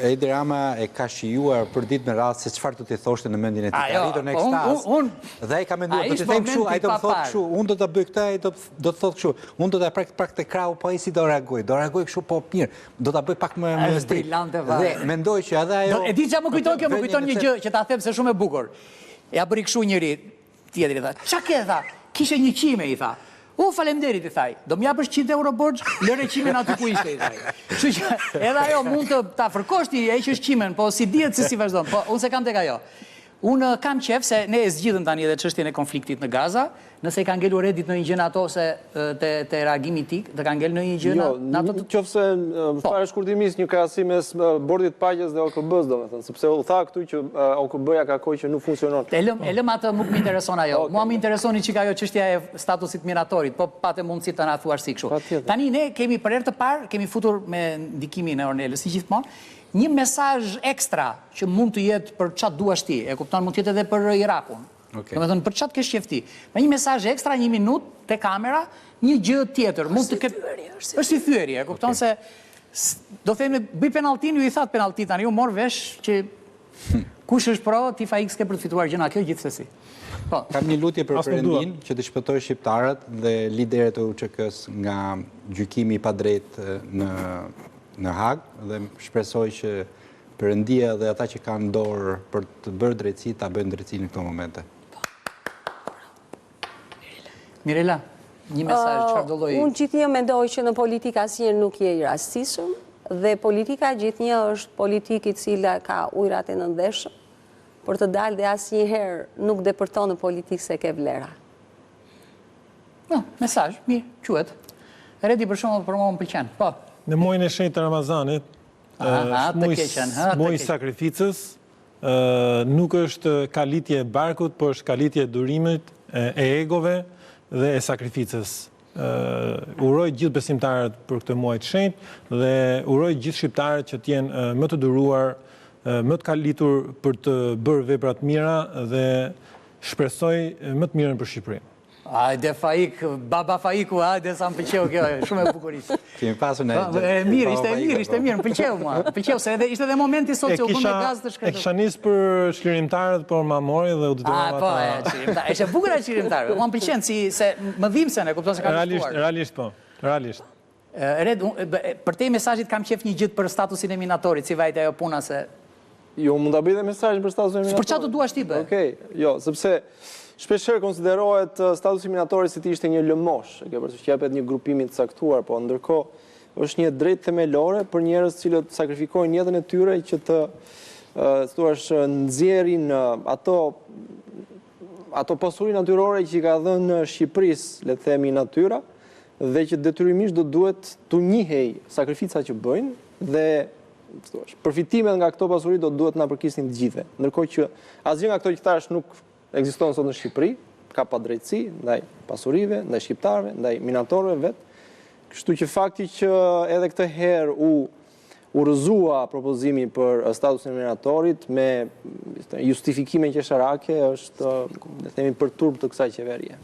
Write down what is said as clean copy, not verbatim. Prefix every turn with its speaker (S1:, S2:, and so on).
S1: Edi Rama e ka shijuar për ditë me radhë se çfarë do t'i thoshte në mendjen e tij. Ka arritur në ekstaz. Dhe ai ka menduar, do të them kështu, ai do të thotë kështu, unë do ta bëj këtë, ai do të thotë kështu. Unë do ta prak te krau, po ai si do reagoj? Do reagoj kështu, po mirë. Do ta bëj pak më strikt. Dhe mendoj që edhe ajo.
S2: E di çfarë më kujton kjo, më kujton një gjë që ta them se shumë e bukur. Ja bëri kështu njëri tjetri tha. Ç'a ke tha? Kishe një qime i tha. Faleminderit i thaj. Do m'japësh 100 euro borxh, lëre qimen aty ku ishte i thaj. Kështu që edhe ajo mund të ta fërkosh ti, heqësh qimen, po si dihet se si vazhdon. Po unë se kam tek ajo. Unë kam qef se ne e zgjidhëm tani edhe çështjen e konfliktit në Gaza, nëse i ka ngelur Edit në një gjë ato se te reagimi i tij, të ka ngel në një gjë
S3: ato. Qofse fare shkurtimisht një krahasim mes Bordit Paqes dhe OKB-s, domethënë, sepse u tha këtu që OKB-ja ka kohë që nuk funksionon.
S2: E lëm atë, nuk më intereson ajo. Mua më interesoni çka ajo çështja e statusit miratorit, po patë mundësi të na thuash si kështu. Tani ne kemi për herë të parë, kemi futur me ndikimin e Ornelës si gjithmonë, një mesazh ekstra që mund të jetë për çat duash ti, e kupton, mund të jetë edhe për Irakun. Domethënë për çat ke shef ti. Me një mesazh ekstra, 1 minutë te kamera, një gjë tjetër, mund të ketë është si thyerje, e kupton se do themi bëj penalltin, ju i that penallti tani, u mor vesh që kush është pro, ti fa X ke për të fituar gjëna kjo gjithsesi. Po,
S1: kam një lutje për Perëndin që të shpëtojë shqiptarët dhe liderët e UÇK-s nga gjykimi i padrejtë në Hag dhe shpresoj që Perëndia dhe ata që kanë dorë për të bërë drejtësi ta bëjnë drejtësi në këto momente.
S2: Mirela, një mesazh çfarë do lloji?
S4: Unë gjithnjë mendoj që në politikë asnjëherë nuk je i rastishëm dhe politika gjithnjë është politikë i cila ka ujërat e nëndeshëm për të dalë dhe asnjëherë nuk depërton në politikë se ke vlera.
S2: Mesazh, mirë, quhet. Redi për shembull për mua më pëlqen. Po.
S5: Në muajin e shenjtë të Ramazanit, muaji i sakrificës, nuk është kalitje e barkut, por është kalitje e durimit, e egove dhe e sakrificës. Uroj gjithë besimtarët për këtë muaj të shenjtë dhe uroj gjithë shqiptarët që të jenë më të duruar, më të kalitur për të bërë vepra të mira dhe shpresoj më të mirën për Shqipërinë.
S2: Hajde Faik, baba Faiku, hajde sa më pëlqeu kjo, shumë e bukurisht.
S1: Kemi pasur në
S2: mirë, ishte mirë, më pëlqeu mua. Pëlqeu se ishte edhe momenti sot që u bë me gaz të shkretur.
S5: E kisha nis për çlirimtarët, por ma mori dhe u detyrova
S2: ta. Po, çlirimtar. Është bukur ai çlirimtar. Mua më pëlqen se më dhimbsen, e kupton se ka shtuar.
S5: Realisht po, realisht.
S2: Red, për te mesazhit kam qef një gjë për statusin e minatorit, si vajte ajo puna se
S3: Jo, mund ta bëj edhe mesazh për statusin e minatorit.
S2: Për çfarë do duash ti bë?
S3: Okej, jo, sepse shpeshherë konsiderohet statusi minatori si të ishte një lëmosh, e ke parasysh që japet një grupimi të caktuar, po ndërkohë është një drejtë themelore për njerëz që sakrifikojnë jetën e tyre që të thuash nxjerrin ato pasuri natyrore që i ka dhënë Shqipërisë, le të themi natyra, dhe që detyrimisht do duhet të njihej sakrificat që bëjnë dhe përfitimet nga këto pasuri do duhet na përkisnin të gjithëve. Ndërkohë që asgjë nga këto që thash nuk ekziston sot në Shqipëri, ka padrejtësi ndaj pasurive, ndaj shqiptarëve, ndaj minatorëve vetë. Kështu që fakti që edhe këtë herë u rrëzua propozimi për statusin e minatorit me justifikime qesharake është, le të themi, për turp të kësaj qeverie.